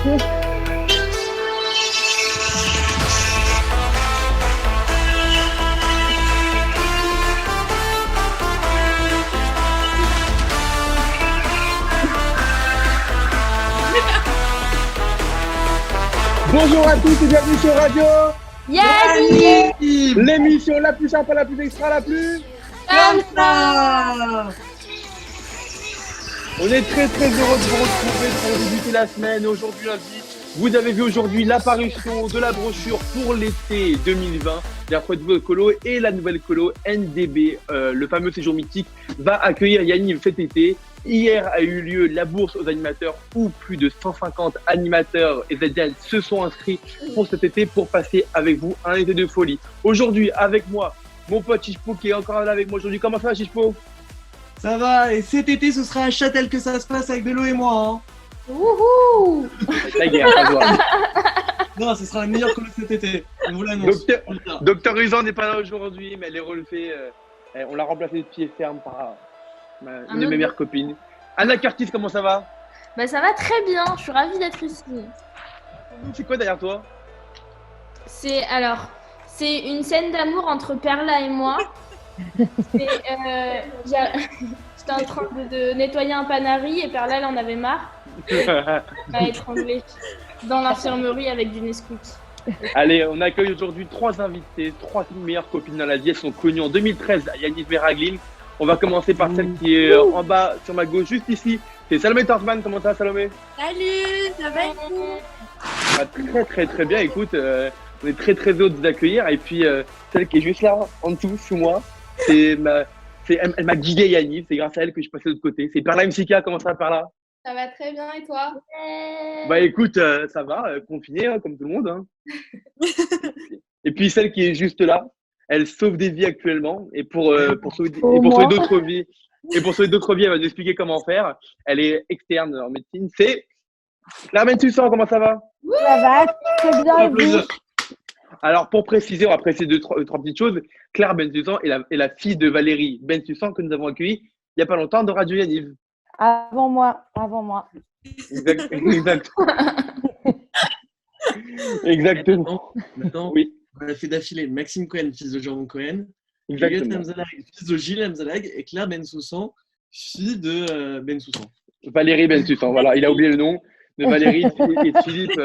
Bonjour à tous et bienvenue sur Radio Yanniv, l'émission la plus sympa, la plus extra, la plus comme ça. On est très heureux de vous retrouver pour débuter la semaine. Aujourd'hui lundi, vous avez vu aujourd'hui l'apparition de la brochure pour l'été 2020 de la nouvelle colo et la nouvelle colo NDB, le fameux séjour mythique, va accueillir Yanniv cet été. Hier a eu lieu la bourse aux animateurs où plus de 150 animateurs et ZDN se sont inscrits pour cet été pour passer avec vous un été de folie. Aujourd'hui, avec moi, mon pote Chichpo qui est encore là avec moi aujourd'hui. Comment ça va, Chichpo? Ça va, et cet été ce sera à Châtel que ça se passe avec Bélo et moi. Wouhou. La guerre, ça doit. Non, ce sera la meilleure colo cet été. On vous l'annonce. Docteur Usan n'est pas là aujourd'hui, mais elle est relevée. On l'a remplacé de pied ferme par une de mes meilleures copines. Anna Curtis, comment ça va? Bah ça va très bien, je suis ravie d'être ici. C'est quoi derrière toi? C'est une scène d'amour entre Perla et moi. J'étais en train de nettoyer un panari et Perla elle en avait marre. Elle m'a étranglée dans l'infirmerie avec du Nesquik. Allez, on accueille aujourd'hui 3 invités, 3 meilleures copines dans la vie. Elles sont connues en 2013 à Yanniv Meraglin. On va commencer par celle qui est en bas sur ma gauche, juste ici. C'est Salomé Tortman. Comment ça va, Salomé? Salut, ça va et vous? Très bien. Écoute, on est très heureux de vous accueillir. Et puis, celle qui est juste là, en dessous, sous moi, elle m'a guidé Yanniv. C'est grâce à elle que je passais de l'autre côté. C'est Perla MCK. Comment ça va, Perla? Ça va très bien et toi? Bah écoute, ça va, confiné comme tout le monde. Hein. Et puis celle qui est juste là, elle sauve des vies actuellement et pour sauver d'autres vies, elle va nous expliquer comment faire. Elle est externe en médecine. C'est Claire Bensussan. Comment ça va? Ça va très bien. Et vous? Alors pour préciser, on va préciser trois petites choses. Claire Bensussan est la fille de Valérie Bensussan que nous avons accueillie il n'y a pas longtemps de Radio Yanniv. Avant moi. Exactement. Maintenant, oui. On a fait d'affilée Maxime Cohen, fils de Jean Cohen, Exactement. Juliette Mzalag, fils de Gilles Mzalag, et Claire Bensoussan, fille de Bensoussan. Valérie Bensussan, voilà, il a oublié le nom de Valérie et de Philippe.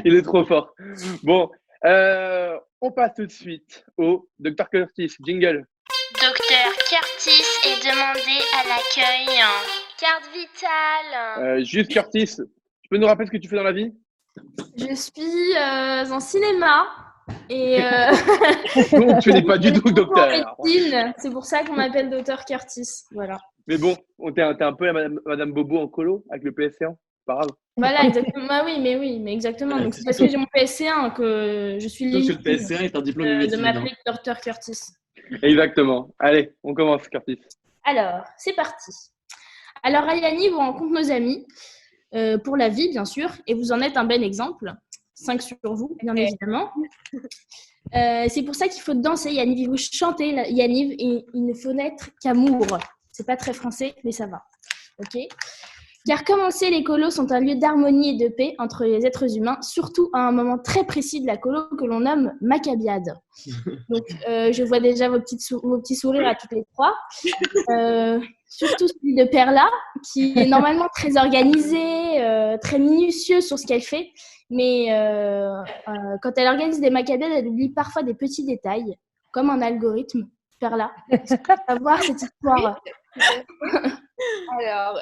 Il est trop fort. Bon, on passe tout de suite au Dr Curtis, jingle. Docteur Curtis est demandé à l'accueil. Carte vitale. Juste Curtis, tu peux nous rappeler ce que tu fais dans la vie? Je suis en cinéma et Donc tu n'es pas du tout docteur. médecine. C'est pour ça qu'on m'appelle Docteur Curtis. Voilà. Mais bon, t'es un peu Madame Bobo en colo avec le PSC1, c'est pas grave. Voilà, exactement. Ah oui, mais exactement. Donc c'est parce que j'ai mon PSC1 que je suis Sauf que le légitime PSC1 est un diplôme de médecine. de m'appeler Docteur Curtis. Exactement. Allez, on commence, Curtis. Alors, c'est parti. Alors, à Yanniv, on rencontre nos amis pour la vie, bien sûr, et vous en êtes un bel exemple. 5 sur vous, bien évidemment. C'est pour ça qu'il faut danser Yanniv. Vous chantez Yanniv et il ne faut n'être qu'amour. C'est pas très français, mais ça va. Ok. Car comme on le sait, les colos sont un lieu d'harmonie et de paix entre les êtres humains, surtout à un moment très précis de la colo que l'on nomme Maccabiade. Donc, je vois déjà vos petits sourires à toutes les trois. Surtout celui de Perla, qui est normalement très organisée, très minutieuse sur ce qu'elle fait. Mais quand elle organise des Maccabiades, elle oublie parfois des petits détails, comme un algorithme. Perla, est-ce que tu vas voir cette histoire? Alors,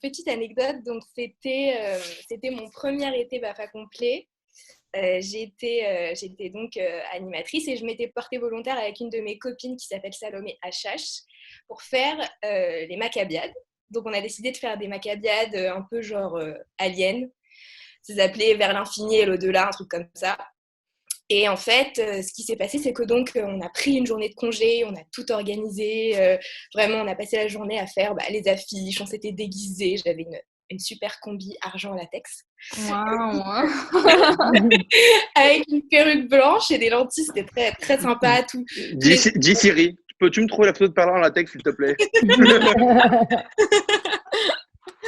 petite anecdote, donc c'était mon premier été BAFA complet. J'étais donc animatrice et je m'étais portée volontaire avec une de mes copines qui s'appelle Salomé HH pour faire les Maccabiades. Donc on a décidé de faire des Maccabiades un peu genre aliens. Ça s'appelait Vers l'infini et l'au-delà, un truc comme ça. Et en fait, ce qui s'est passé, c'est que donc on a pris une journée de congé, on a tout organisé, vraiment on a passé la journée à faire les affiches, on s'était déguisés, j'avais une super combi argent latex. Wow. Avec une perruque blanche et des lentilles, c'était très, très sympa. Tout. Dis Siri, peux-tu me trouver la photo de Perla en latex, s'il te plaît?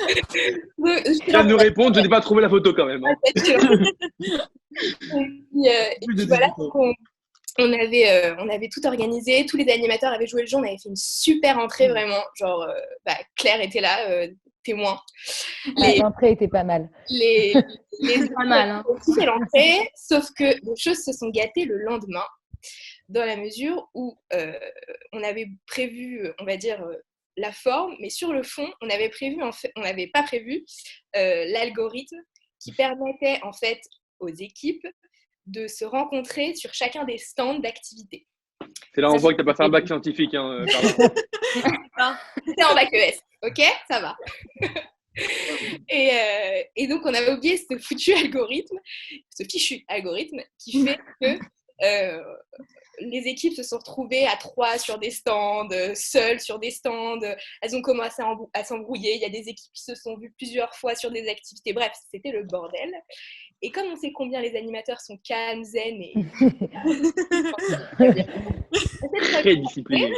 Je viens de nous répondre, je n'ai pas trouvé la photo quand même. Hein. Et puis voilà, on avait tout organisé, tous les animateurs avaient joué le jeu, on avait fait une super entrée vraiment, genre Claire était là, témoin. L'entrée était pas mal. Les pas mal. Hein. ont fait l'entrée, sauf que les choses se sont gâtées le lendemain, dans la mesure où on avait prévu, on va dire, la forme, mais sur le fond, on n'avait pas prévu l'algorithme qui permettait en fait aux équipes de se rencontrer sur chacun des stands d'activité. C'est là on voit que tu n'as pas fait un bac scientifique. Hein, C'était en bac ES, ok, ça va. Et donc, on avait oublié ce fichu algorithme qui fait que les équipes se sont retrouvées à 3 sur des stands, seules sur des stands. Elles ont commencé à s'embrouiller. Il y a des équipes qui se sont vues plusieurs fois sur des activités. Bref, c'était le bordel. Et comme on sait combien les animateurs sont calmes, zen et très disciplinés,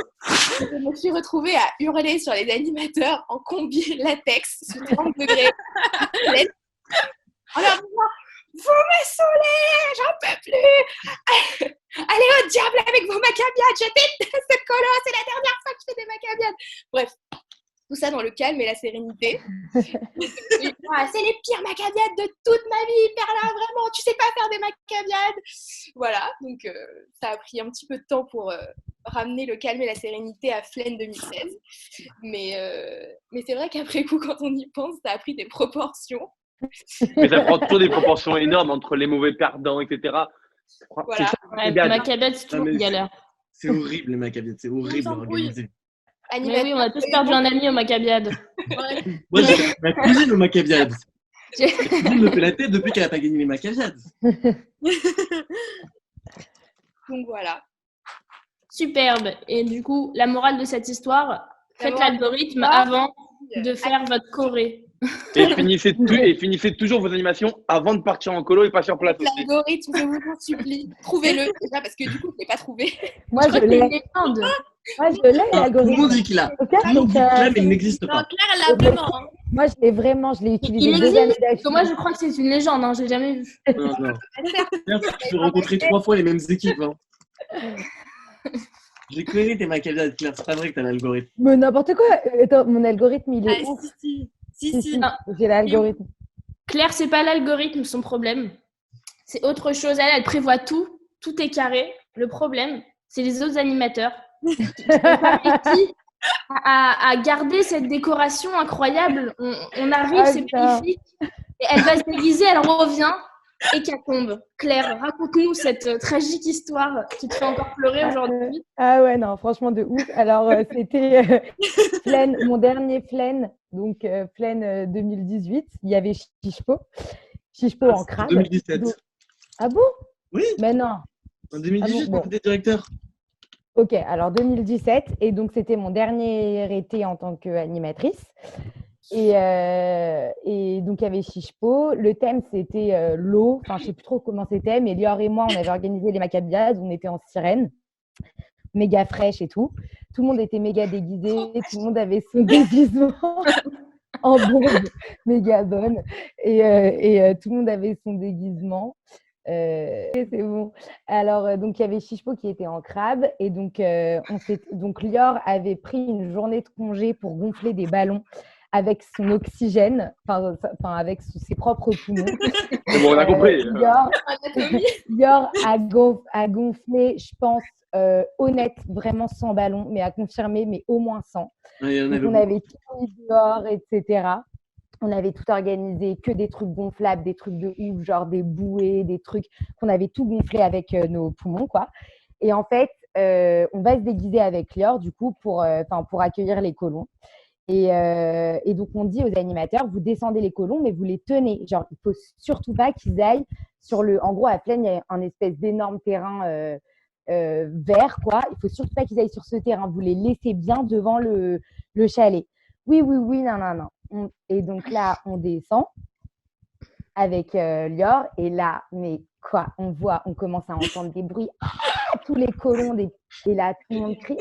je me suis retrouvée à hurler sur les animateurs en combi latex sous 30 degrés. Alors, vous me saoulez, j'en peux plus. Allez au diable avec vos macabiades, je déteste cette colo, c'est la dernière fois que je fais des macabiades. Bref, tout ça dans le calme et la sérénité. C'est les pires macabiades de toute ma vie, Perla, vraiment, tu sais pas faire des macabiades. Voilà, donc ça a pris un petit peu de temps pour ramener le calme et la sérénité à Flaine 2016. Mais c'est vrai qu'après coup, quand on y pense, ça a pris des proportions. Mais ça prend toujours des proportions énormes entre les mauvais perdants, etc. Voilà. Macabiades, c'est toujours une galère. C'est horrible, les macabiades, c'est horrible à organiser. Mais oui, on a tous perdu un ami au macabiade. Moi, j'ai ma cousine au macabiade. Ma cousine me fait la tête depuis qu'elle n'a pas gagné les macabiades. Donc voilà. Superbe. Et du coup, la morale de cette histoire, faites l'algorithme avant de faire votre choré. Et finissez toujours vos animations avant de partir en colo et pas sur place aussi. L'algorithme, je vous en supplie, trouvez-le déjà parce que du coup, je ne l'ai pas trouvé. Moi, je l'ai. Moi, je l'ai, l'algorithme. Tout le monde dit qu'il l'a. Tout le monde dit qu'il l'a, mais il n'existe pas. Claire, elle l'a vraiment. Moi, je l'ai utilisé Il 2 années existe, d'affilée. moi je crois que c'est une légende, hein, je l'ai jamais vu. Non. Tu peux rencontrer 3 fois les mêmes équipes. Hein. J'ai connu tes macabiades, Claire. C'est pas vrai que t'as l'algorithme. Mais n'importe quoi. Attends, mon algorithme, il est ouf. Si. J'ai l'algorithme. Claire, c'est pas l'algorithme son problème. C'est autre chose. Elle prévoit tout. Tout est carré. Le problème, c'est les autres animateurs qui n'ont pas réussi à garder cette décoration incroyable. On arrive, c'est magnifique. Et elle va se déguiser, elle revient. Hécatombe. Claire, raconte-nous cette tragique histoire qui te fait encore pleurer aujourd'hui. Ah ouais, non, franchement, de ouf. Alors, c'était Flaine, mon dernier Flaine, donc Flaine 2018. Il y avait Chichepo en crabe. 2017. Donc... Ah bon? Oui. Mais non. En 2018, bon. t'étais directeur. Ok, alors 2017. Et donc, c'était mon dernier été en tant qu'animatrice. Et donc, il y avait Chichepo. Le thème, c'était l'eau. Enfin, je ne sais plus trop comment c'était, mais Lior et moi, on avait organisé les macabiades. On était en sirène, méga fraîche et tout. Tout le monde était méga déguisé. Tout le monde avait son déguisement en bombe, méga bonne. Et tout le monde avait son déguisement. C'est bon. Alors, donc, il y avait Chichepo qui était en crabe. Et donc, Lior avait pris une journée de congé pour gonfler des ballons avec son oxygène, avec ses propres poumons. C'est bon, on a compris. Lior a gonflé, je pense, honnête, vraiment 100 ballons, mais à confirmer, mais au moins 100. Ouais, on avait tout mis dehors, etc. On avait tout organisé, que des trucs gonflables, des trucs de ouf, genre des bouées, des trucs qu'on avait tout gonflé avec nos poumons, quoi. Et en fait, on va se déguiser avec Lior, du coup, pour accueillir les colons. Et donc, on dit aux animateurs, vous descendez les colons, mais vous les tenez. Genre, il ne faut surtout pas qu'ils aillent sur le… En gros, à Flaine, il y a un espèce d'énorme terrain vert, quoi. Il ne faut surtout pas qu'ils aillent sur ce terrain. Vous les laissez bien devant le chalet. Oui, non. Et donc là, on descend avec Lior. Et là, mais quoi, on commence à entendre des bruits. tous les colons et là tout le monde crie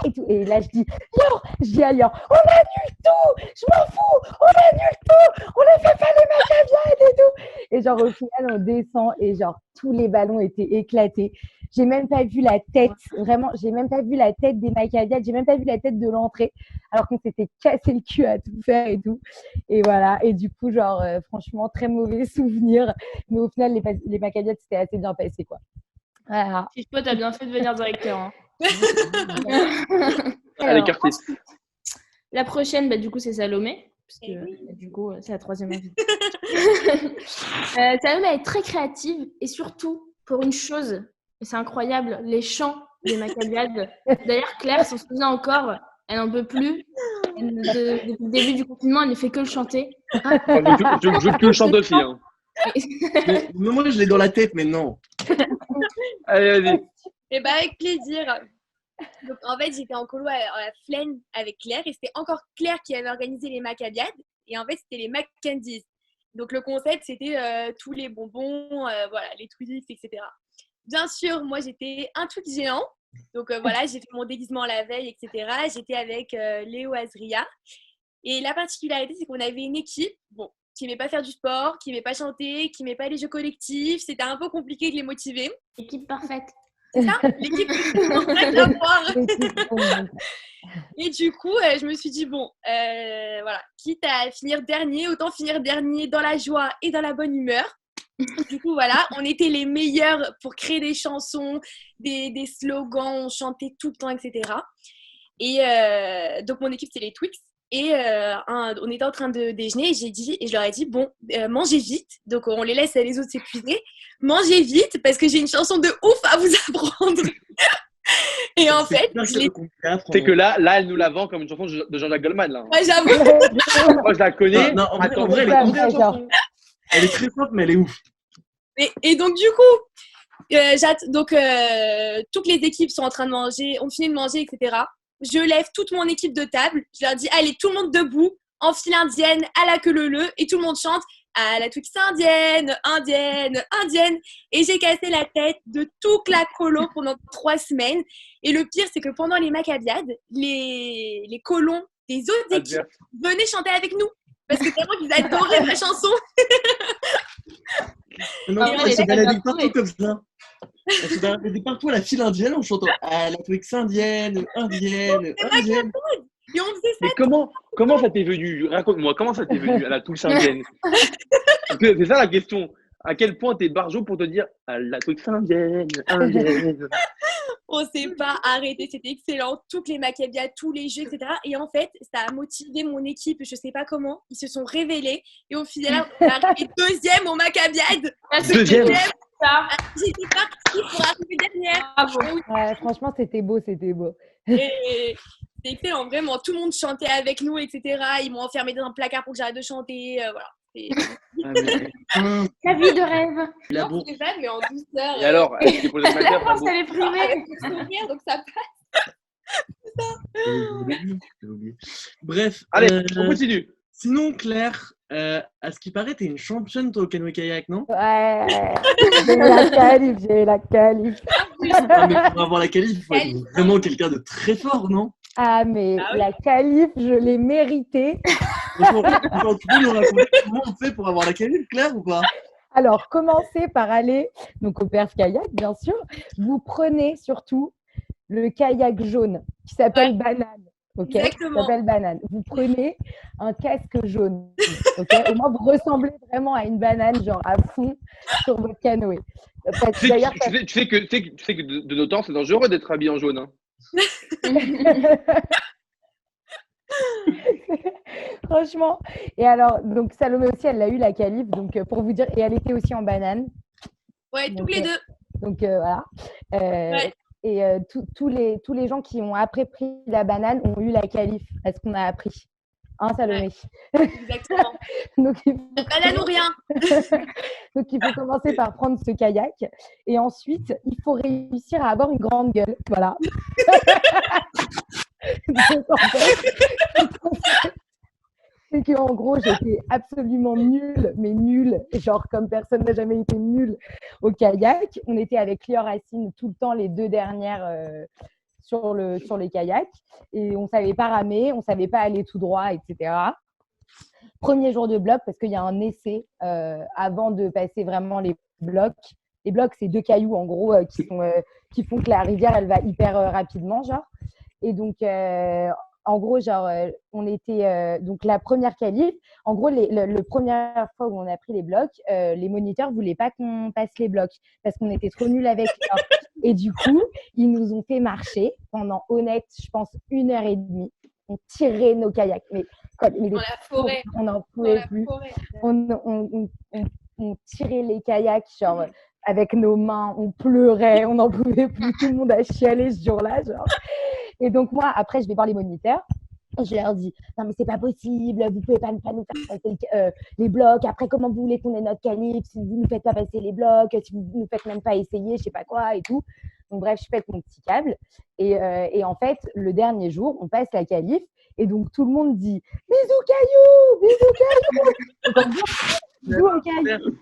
et tout. Et là je dis à Lior, on annule tout, je m'en fous, on annule tout, on ne fait pas les macabiades et tout. Et genre au final on descend et genre tous les ballons étaient éclatés. J'ai même pas vu la tête, vraiment, j'ai même pas vu la tête des macabiades, j'ai même pas vu la tête de l'entrée, alors qu'on s'était cassé le cul à tout faire et tout. Et voilà, et du coup, genre, franchement, très mauvais souvenir. Mais au final, les macabiades, c'était assez bien passé, quoi. Voilà. Chichepo, t'as bien fait de devenir directeur. Hein. Allez, Curtis. La prochaine, du coup, c'est Salomé. Parce que du coup, c'est la troisième invitée. Salomé est très créative et surtout, pour une chose, c'est incroyable, les chants des macabiades. D'ailleurs, Claire s'en souvient encore, elle n'en peut plus. Depuis le début du confinement, elle ne fait que le chanter. Je veux que le chante aussi. Hein. Mais moi, je l'ai dans la tête, mais non. Allez, vas-y. Eh ben, avec plaisir. Donc, en fait, j'étais en colo à la Flaine avec Claire et c'était encore Claire qui avait organisé les macabiades. Et en fait, c'était les Mac Candies. Donc, le concept, c'était tous les bonbons, voilà, les Twix, etc. Bien sûr, moi, j'étais un truc géant. Donc, voilà, j'ai fait mon déguisement la veille, etc. J'étais avec Léo Azria. Et la particularité, c'est qu'on avait une équipe qui n'aimait pas faire du sport, qui n'aimait pas chanter, qui n'aimait pas les jeux collectifs. C'était un peu compliqué de les motiver. Équipe parfaite. C'est ça, l'équipe de voir. Et du coup, je me suis dit, voilà, quitte à finir dernier, autant finir dernier dans la joie et dans la bonne humeur. Du coup, voilà, on était les meilleurs pour créer des chansons, des slogans, on chantait tout le temps, etc. Et donc, mon équipe, c'est les Twix. Et on était en train de déjeuner et je leur ai dit, mangez vite. Donc, on les laisse les autres s'épuiser. Mangez vite parce que j'ai une chanson de ouf à vous apprendre. Et en fait, c'est que là, elle nous la vend comme une chanson de Jean-Jacques Goldman. Là. Ouais, j'avoue. Moi, je la connais. Non, en vrai, elle est cool, la chanson. Elle est très forte, mais elle est ouf. Et donc, du coup, toutes les équipes sont en train de manger, ont fini de manger, etc. Je lève toute mon équipe de table. Je leur dis, allez, tout le monde debout, en file indienne, à la queue leu, et tout le monde chante à la Twix indienne, indienne, indienne. Et j'ai cassé la tête de toute la colo pendant 3 semaines. Et le pire, c'est que pendant les macabiades, les colons des autres équipes venaient chanter avec nous. Parce que vraiment, ils adoraient ma chanson. Non, elle se baladait partout comme ça. Elle se baladait partout à la file indienne en chantant à la Twix indienne, indienne, indienne. Et on faisait ça. Mais comment ça t'est venu? Raconte-moi, comment ça t'est venu à la Twix indienne? C'est ça la question. À quel point t'es barjo pour te dire à la Twix indienne, indienne? On s'est pas arrêté, c'était excellent. Toutes les macabiades, tous les jeux, etc. Et en fait, ça a motivé mon équipe, je sais pas comment. Ils se sont révélés. Et au final, on est arrivé deuxième aux macabiades. Deuxième. J'étais partie pour arriver dernière. Ouais, franchement, c'était beau, c'était beau. Et c'était excellent, vraiment. Tout le monde chantait avec nous, etc. Ils m'ont enfermé dans un placard pour que j'arrête de chanter. Voilà. La vie de rêve. Non, c'est ça, mais en douceur. Et alors, elle s'est posé La France, elle est privée. Avec le sourire, donc ça passe. Bref. Allez, on continue. Sinon, Claire, à ce qui paraît, t'es une championne toi, au canoë-kayak, non? Ouais, j'ai la qualif. Ah, mais pour avoir la qualif, il faut être vraiment quelqu'un de très fort, non? Ah, mais la qualif, je l'ai méritée. Tu peux nous raconter comment on fait pour avoir la qualif, Claire, ou pas? Alors, commencez par aller donc au Perf Kayak, bien sûr. Vous prenez surtout le kayak jaune qui s'appelle Banane. Okay, exactement. Ça s'appelle Banane. Vous prenez un casque jaune. Okay, au moins, vous ressemblez vraiment à une banane, genre à fond sur votre canoë. Tu sais que de nos temps, c'est dangereux d'être habillé en jaune. Hein. Franchement. Et alors, donc Salomé aussi, elle a eu la qualif, donc pour vous dire, et elle était aussi en banane. Ouais, donc, tous les deux. Donc voilà. Ouais. Et tous les gens qui ont après pris la banane ont eu la qualif. Est-ce qu'on a appris? Hein, Salomé? Ouais, exactement. Donc, banane ou rien. Donc, il faut commencer par prendre ce kayak. Et ensuite, il faut réussir à avoir une grande gueule. Voilà. Donc, en fait, c'est qu'en gros, j'étais absolument nulle, mais nulle, genre comme personne n'a jamais été nulle au kayak. On était avec Lior Racine tout le temps, les 2 dernières sur les kayaks. Et on ne savait pas ramer, on ne savait pas aller tout droit, etc. Premier jour de bloc, parce qu'il y a un essai avant de passer vraiment les blocs. Les blocs, c'est 2 cailloux, en gros, qui font que la rivière, elle va hyper rapidement, genre. Et donc, en gros, genre, on était donc la première qualif. En gros, la première fois où on a pris les blocs, les moniteurs voulaient pas qu'on passe les blocs parce qu'on était trop nuls avec eux. Et du coup, ils nous ont fait marcher pendant, honnête, je pense, 1h30. On tirait nos kayaks. Mais Dans la forêt. on n'en pouvait plus. On tirait les kayaks, genre, avec nos mains, on pleurait, on n'en pouvait plus. Tout le monde a chialé ce jour-là, genre. Et donc, moi, après, je vais voir les moniteurs. Et je leur dis, non, mais c'est pas possible, vous pouvez pas nous faire passer les blocs. Après, comment vous voulez qu'on ait notre qualif si vous nous faites pas passer les blocs, si vous nous faites même pas essayer, je sais pas quoi et tout. Donc, bref, je pète mon petit câble. Et en fait, le dernier jour, on passe la qualif. Et donc, tout le monde dit, bisous caillou, bisous caillou. Donc, bisous au caillou.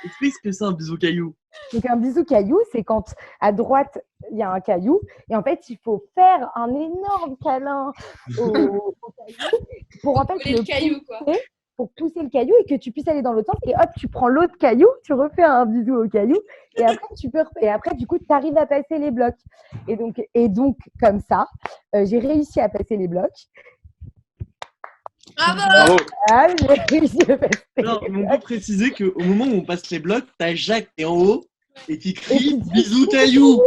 Explique ce que c'est un bisou caillou. Donc, un bisou caillou, c'est quand à droite, il y a un caillou. Et en fait, il faut faire un énorme câlin au caillou pour en fait le caillou, quoi. Pour pousser le caillou et que tu puisses aller dans l'autre sens. Et hop, tu prends l'autre caillou, tu refais un bisou au caillou. Et après, du coup, tu arrives à passer les blocs. Et donc comme ça, j'ai réussi à passer les blocs. Bravo! Ah, j'ai réussi à passer les blocs. On peut préciser qu'au moment où on passe les blocs, t'as Jacques qui est en haut et qui crie bisous caillou.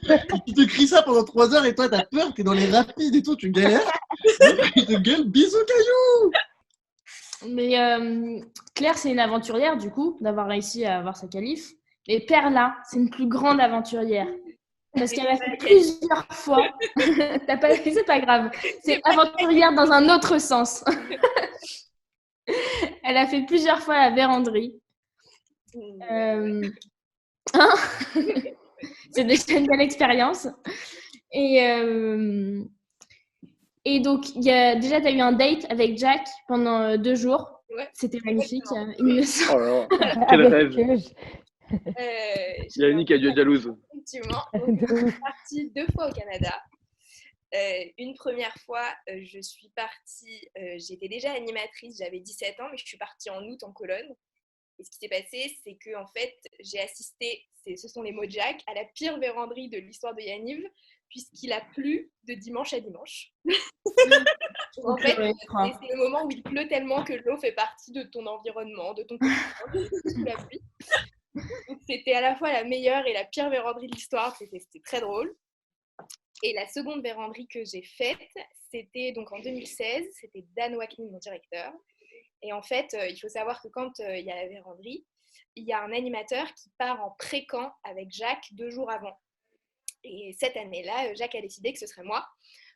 Et qui te crie ça pendant 3 heures et toi t'as peur, t'es dans les rapides et tout, tu galères. Il te gueule bisous caillou. Mais Claire, c'est une aventurière, du coup, d'avoir réussi à avoir sa qualif. Et Perla, c'est une plus grande aventurière. Parce qu'elle a fait plusieurs fois. C'est pas grave. C'est aventurière dans un autre sens. Elle a fait plusieurs fois la véranderie. C'est déjà une belle expérience. Et donc, déjà, tu as eu un date avec Jack pendant 2 jours. Ouais. C'était magnifique. Il me semble. Oh là là, quel rêve. Yannick a dû être jalouse. Effectivement. Donc, je suis partie 2 fois au Canada. Une première fois, je suis partie, j'étais déjà animatrice, j'avais 17 ans, mais je suis partie en août en colonne. Et ce qui s'est passé, c'est que en fait, j'ai assisté, ce sont les mots de Jack, à la pire véranderie de l'histoire de Yaniv, puisqu'il a plu de dimanche à dimanche. En fait, c'est le moment où il pleut tellement que l'eau fait partie de ton environnement, de ton quotidien, sous la pluie. Donc, c'était à la fois la meilleure et la pire véranderie de l'histoire, c'était très drôle. Et la seconde véranderie que j'ai faite, c'était donc en 2016, c'était Dan Wackney, mon directeur. Et en fait, il faut savoir que quand il y a la véranderie, il y a un animateur qui part en pré-camp avec Jacques 2 jours avant. Et cette année-là, Jacques a décidé que ce serait moi.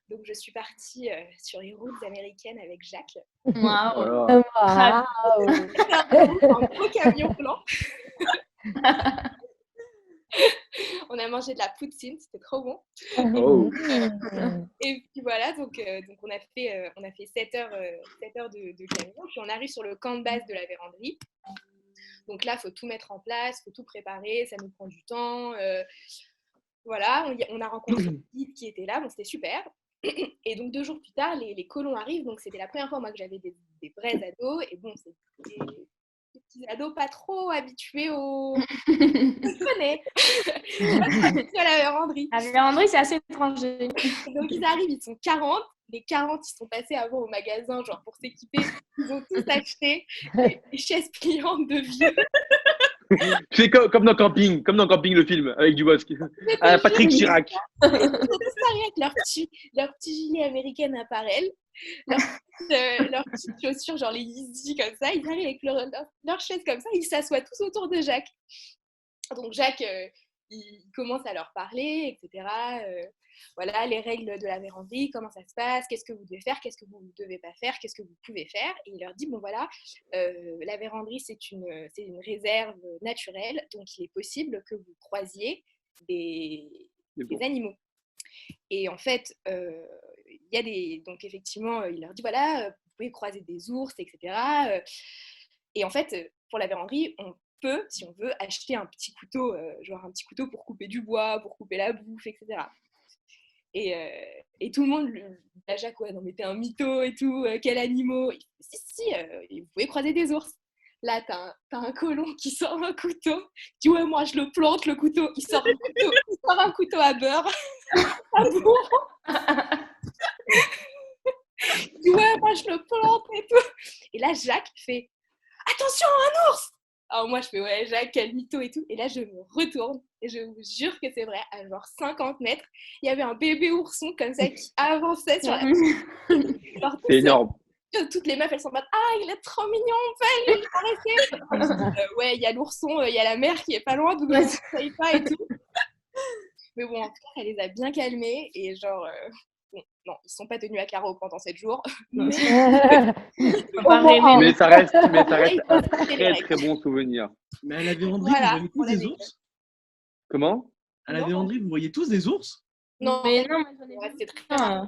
Donc, je suis partie sur les routes américaines avec Jacques. Waouh! Un gros camion blanc. On a mangé de la poutine, c'était trop bon. Oh. Et puis voilà, donc on a fait 7 heures de camion. Puis on arrive sur le camp de base de la véranderie. Donc là, il faut tout mettre en place, il faut tout préparer, ça nous prend du temps. Voilà, on a rencontré le guide qui était là, bon, c'était super. Et donc 2 jours plus tard, les colons arrivent. Donc c'était la première fois moi que j'avais des vrais ados. Et bon, c'est des petits ados pas trop habitués au... Je connais. À la véranderie. La véranderie, c'est assez étranger. Donc ils arrivent, ils sont 40. Les 40, ils sont passés avant au magasin, genre pour s'équiper. Ils ont tous acheté des chaises pliantes de vieux. C'est comme dans Camping, le film avec Dubosc. Patrick Chirac. Ils sont tous avec leur petit gilet américain apparel, leurs petites chaussures, genre les Yeezy comme ça. Ils arrivent avec leur chaise comme ça, ils s'assoient tous autour de Jacques. Donc Jacques, il commence à leur parler, etc. Voilà, les règles de la véranderie, comment ça se passe, qu'est-ce que vous devez faire, qu'est-ce que vous ne devez pas faire, qu'est-ce que vous pouvez faire. Et il leur dit, bon voilà, la véranderie, c'est une réserve naturelle, donc il est possible que vous croisiez des animaux. Et en fait, il y a donc effectivement, il leur dit, voilà, pouvez croiser des ours, etc. Et en fait, pour la véranderie, on peut, si on veut, acheter un petit couteau, genre un petit couteau pour couper du bois, pour couper la bouffe, etc. Et tout le monde, à Jacques, ouais, non mais t'es un mytho et tout, quel animaux. Si, vous pouvez croiser des ours. Là, t'as un colon qui sort un couteau. Tu dis, ouais, moi, je le plante, le couteau. Il sort un couteau à beurre. À bourre. Il dit, ouais, moi, je le plante et tout. Et là, Jacques fait, attention, un ours. Alors moi, je fais, ouais, Jacques, quel mytho et tout. Et là, je me retourne et je vous jure que c'est vrai, à genre 50 mètres, il y avait un bébé ourson comme ça qui avançait sur la piste. C'est énorme. Toutes les meufs, elles sont en mode, ah, il est trop mignon, on peut aller le caresser. Ouais, il y a l'ourson, il y a la mère qui est pas loin, donc je ne sais pas et tout. Mais bon, en tout cas, elle les a bien calmés et genre... Bon, non, ils sont pas tenus à carreau pendant 7 jours. Mais ça reste un très très bon souvenir. Mais à la véranderie, vous voyez tous des ours? Comment? À la véranderie, vous voyez tous des ours? Non, mais non, c'est très rare.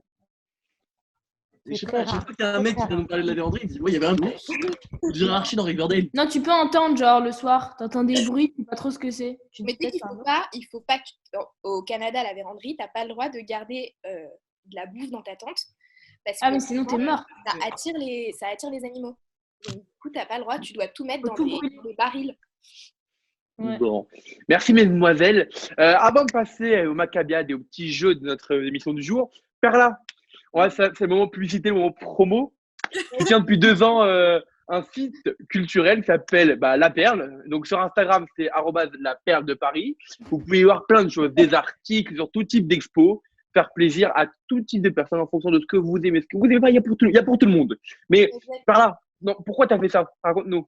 Je sais pas, à chaque fois qu'il y a un mec qui vient nous parler de la véranderie, il dit, ouais, il y avait un ours. On dirait Archie dans Riverdale. Non, tu peux entendre, genre, le soir, t'entends des bruits, tu sais pas trop ce que c'est. Mais tu sais qu'il faut pas au Canada, à la véranderie, t'as pas le droit de garder de la bouffe dans ta tente. Parce que mais sinon t'es mort. Ça attire les animaux. Donc, du coup, t'as pas le droit, tu dois tout mettre dans des barils. Ouais. Bon. Merci mesdemoiselles. Avant de passer au Maccabiades et au petit jeu de notre émission du jour, Perla, c'est le moment publicité, le moment promo. Je tiens depuis 2 ans un site culturel qui s'appelle La Perle. Donc sur Instagram, c'est @la perle de Paris. Vous pouvez y voir plein de choses, des articles sur tout type d'expos, faire plaisir à tout type de personnes en fonction de ce que vous aimez. Ce que vous aimez pas, il y a pour tout le monde. Mais Perla, pourquoi tu as fait ça? Raconte-nous.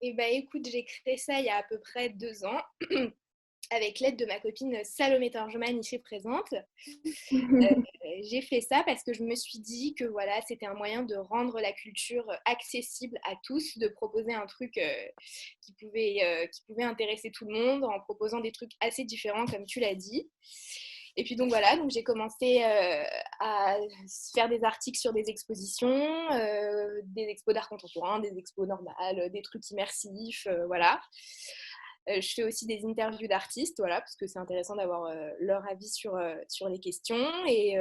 Eh bien, écoute, j'ai créé ça il y a à peu près 2 ans. Avec l'aide de ma copine Salomé Torgeman, ici présente. J'ai fait ça parce que je me suis dit que voilà, c'était un moyen de rendre la culture accessible à tous, de proposer un truc qui pouvait intéresser tout le monde en proposant des trucs assez différents, comme tu l'as dit. Et puis donc voilà, donc j'ai commencé à faire des articles sur des expositions, des expos d'art contemporain, des expos normales, des trucs immersifs, voilà. Je fais aussi des interviews d'artistes, voilà, parce que c'est intéressant d'avoir leur avis sur les questions. Et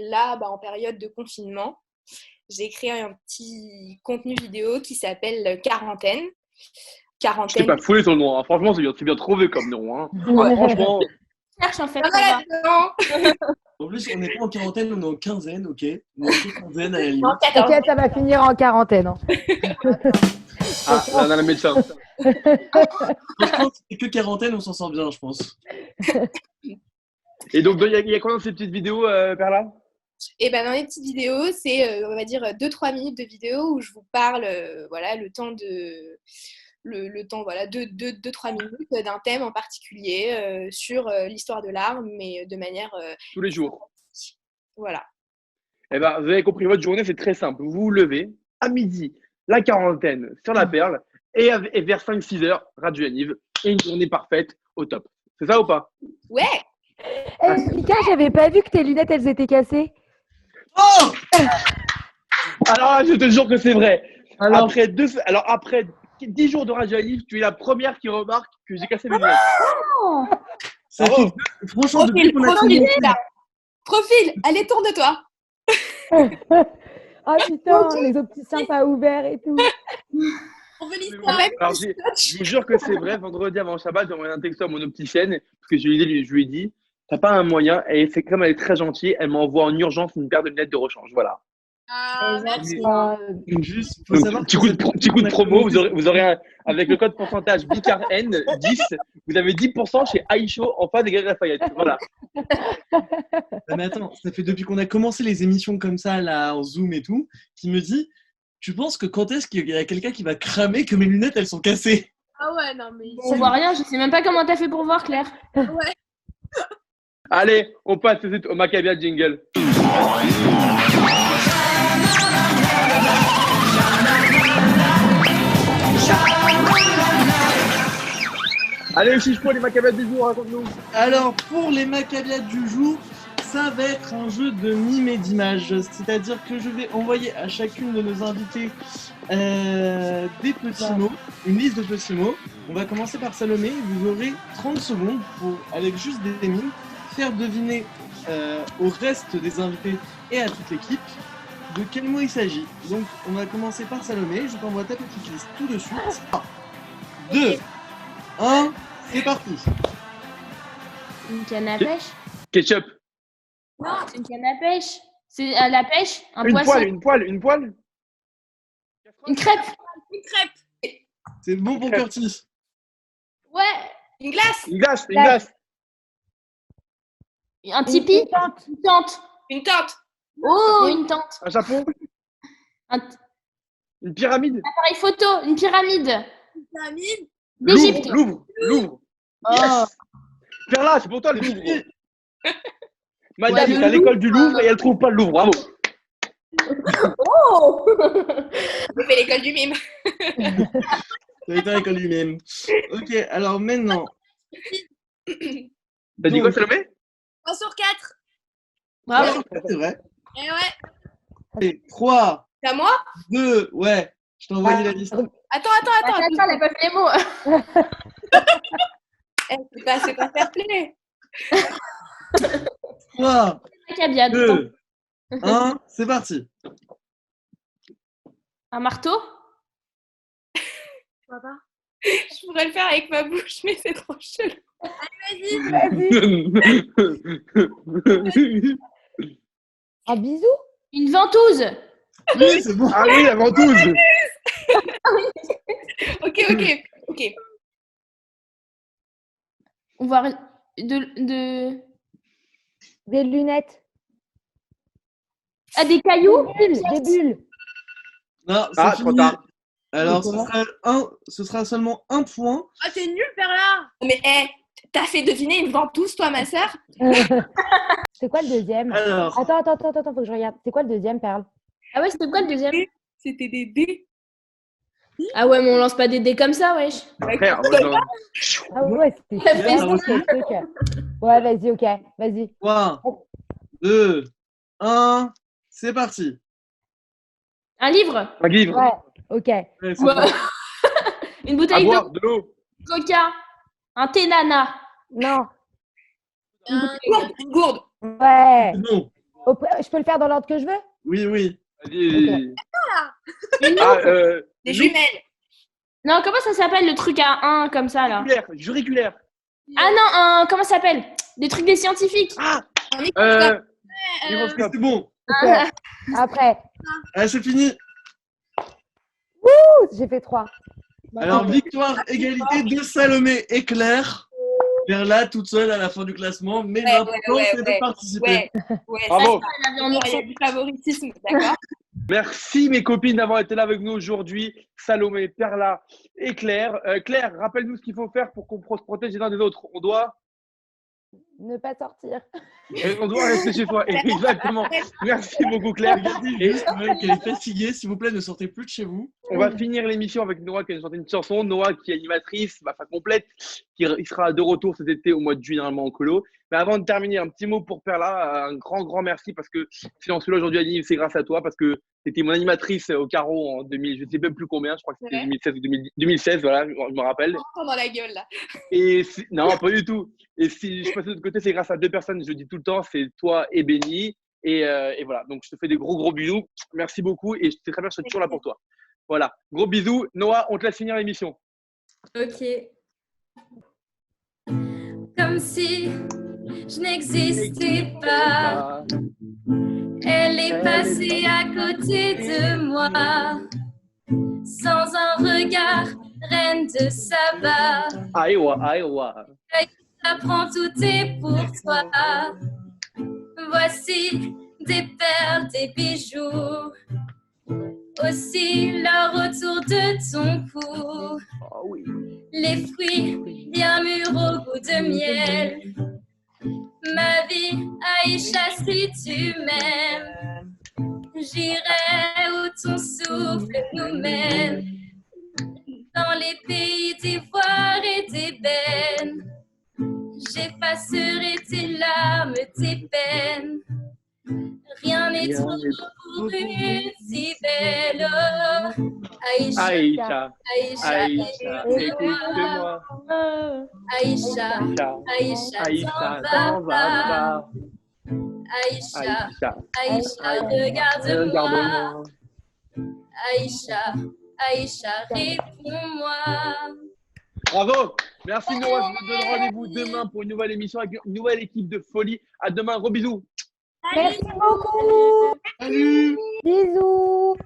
là, en période de confinement, j'ai créé un petit contenu vidéo qui s'appelle Quarantaine. Je t'ai pas foulé ton nom, hein. Franchement, c'est bien trouvé comme nom. Hein. Ouais, franchement. Cherche en fait. En plus, on n'est pas en quarantaine, on est en quinzaine, ok. On est en quinzaine à la limite. Ok, ça va finir en quarantaine. Hein. Ah, là, on a la médecin. Franchement, c'est que quarantaine, on s'en sort bien, je pense. Et donc, il y a quoi dans ces petites vidéos, Perla? Et dans les petites vidéos, c'est, on va dire, 2-3 minutes de vidéo où je vous parle, voilà, le temps, voilà, 2-3 minutes d'un thème en particulier sur l'histoire de l'art, mais de manière... tous les jours. Voilà. Vous avez compris, votre journée, c'est très simple. Vous vous levez à midi, la quarantaine sur la Perle, et vers 5-6 heures, Radio Yaniv, et une journée parfaite au top. C'est ça ou pas? Ouais. Mika, j'avais pas vu que tes lunettes, elles étaient cassées. Oh. Alors, je te jure que c'est vrai. Après 10 jours de Radio Yaniv, tu es la première qui remarque que j'ai cassé mes lunettes. Oh. Franchement, depuis qu'on a commencé... Profil, allez, tourne-toi. Ah putain, les opticiens pas ouverts et tout. On veut l'histoire. Alors, je vous jure que c'est vrai. Vendredi avant Shabbat, j'ai envoyé un texto à mon opticienne parce que je lui ai dit, t'as pas un moyen? Et c'est comme elle est très gentille, elle m'envoie en urgence une paire de lunettes de rechange. Voilà. Merci. Juste, donc, petit coup de promo, vous aurez avec le code pourcentage BICARN 10, vous avez 10% chez Aïcho en face des Galeries Lafayette. Voilà. Mais attends, ça fait depuis qu'on a commencé les émissions comme ça, là, en Zoom et tout, qui me dit, tu penses que quand est-ce qu'il y a quelqu'un qui va cramer que mes lunettes, elles sont cassées? Ah ouais, non mais... On voit rien, je sais même pas comment t'as fait pour voir, Claire. Ouais. Allez, on passe tout de suite au Maccabiades jingle. Allez, Chichepo, les Maccabiades du jour, raconte-nous. Alors, pour les Maccabiades du jour, ça va être un jeu de mime et d'images. C'est-à-dire que je vais envoyer à chacune de nos invités des petits mots, une liste de petits mots. On va commencer par Salomé. Vous aurez 30 secondes pour, avec juste des mimes, faire deviner au reste des invités et à toute l'équipe de quel mot il s'agit. Donc, on va commencer par Salomé. Je t'envoie ta petite liste tout de suite. 2, 1, c'est parti. Une canne à pêche. Ketchup. Non, c'est une canne à pêche. C'est à la pêche. Un Une poisson. poêle. Une crêpe. Une crêpe. Une crêpe. C'est bon pour Curtis. Ouais. Une glace. Une glace. Un tipi. Une tente. Une tente. Oh, une tente. Un Japon. Un Une pyramide. appareil photo. Une pyramide. Une pyramide. D'Égypte. Louvre. Oh. Yes. Perla, c'est pour toi le Louvre. Madame Ouais, est à l'école du Louvre et elle trouve pas le Louvre. Bravo. Oh. J'ai fait l'école du mime. Ça va être à l'école lui-même. Ok, alors maintenant. T'as dit quoi, Salomé? 3 sur 4. Bravo. Ouais, c'est vrai. Et ouais. Allez, 3, C'est à moi? 2, ouais. Je t'ai envoyé la liste. Attends. Attends, elle a pas fait les mots. C'est pas fair play. 3, Macabiade. 2, 1, c'est parti. Un marteau. Je pourrais le faire avec ma bouche, mais c'est trop chelou. Allez, Vas-y. Un bisou. Une ventouse. Oui, c'est bon. Ah oui, la ventouse. Ok. On va de... Des lunettes. Ah, des cailloux. Des bulles. Non, c'est Ah, fini. trop tard. Alors, ce sera seulement un point. Ah, t'es nul, Perla. Mais t'as fait deviner une ventouse, toi, ma sœur? C'est quoi le deuxième? Alors, Attends, faut que je regarde. C'est quoi le deuxième, Perle? Ah ouais, c'était quoi le deuxième? C'était des dés. Ah ouais, mais on lance pas des dés comme ça, wesh. Frère, non. Ah ouais, c'était Elle fait super, ça. ce truc. Ouais, vas-y, ok. Vas-y. 3, 2, 1, c'est parti. Un livre. Un livre. Ouais, ok. Ouais, c'est Ouais. bon. Une À bouteille boire, de l'eau. de coca. Un thé nana. Non. Une gourde. Ouais. C'est bon. Je peux le faire dans l'ordre que je veux? Oui. Vas-y. Une Des jumelles. Non, comment ça s'appelle le truc à un comme ça là? Juriculaire. Ah non, comment ça s'appelle? Des trucs des scientifiques. Ah, Un microscope. microscope. C'est bon. Ok. Après. Allez, c'est fini. J'ai fait 3. Alors, victoire, égalité de Salomé et Claire. Perla toute seule à la fin du classement, mais Ouais, l'important ouais, c'est de ouais. participer. Ouais, Bravo. Elle avait en il y ourson. a du favoritisme, d'accord? Merci mes copines d'avoir été là avec nous aujourd'hui. Salomé, Perla et Claire. Claire, rappelle-nous ce qu'il faut faire pour qu'on se protège les uns des autres. On doit rester chez toi. Exactement. Merci beaucoup Claire. Et juste qu'elle est fatiguée, s'il vous plaît, ne sortez plus de chez vous. On va finir l'émission avec Noah qui a chanté une chanson. Noah qui est animatrice, complète, qui sera de retour cet été au mois de juillet normalement en colo. Mais avant de terminer, un petit mot pour Perla. Un grand merci parce que si on se là aujourd'hui Annie, c'est grâce à toi parce que c'était mon animatrice au carreau en 2000, je ne sais même plus combien, je crois que c'était 2016 ou 2016, voilà, je me rappelle. Encore dans la gueule là. Et non, pas du tout. Et si je passe de l'autre côté, c'est grâce à deux personnes, je le dis tout le temps, c'est toi et Benny. Et voilà, donc je te fais des gros bisous. Merci beaucoup et je sais très bien, je serai toujours là pour toi. Voilà, gros bisous. Noah, on te laisse finir l'émission. Ok. Comme si je n'existais pas. Elle est passée à côté de moi. Sans un regard, reine de Saba. Aïwa. Ça prend tout est pour toi. Voici des perles, des bijoux. Aussi l'or autour de ton cou. Oh oui. Les fruits bien mûrs au goût de miel. Ma vie, Aïcha, si tu m'aimes, j'irai où ton souffle nous mène. Dans les pays d'ivoire et d'ébène, j'effacerai tes larmes, tes peines. Aïcha, Aïcha, Aïcha, Aïcha, écoute-moi. Aïcha, Aïcha, Aïcha, t'en vas pas. Aïcha, Aïcha, Aïcha, regarde-moi. regarde-moi. Aïcha, Aïcha, réponds-moi. Bravo. Merci Noah, je vous donne rendez-vous demain pour une nouvelle émission avec une nouvelle équipe de folie. À demain, gros bisous. Merci beaucoup. Salut. Bisous.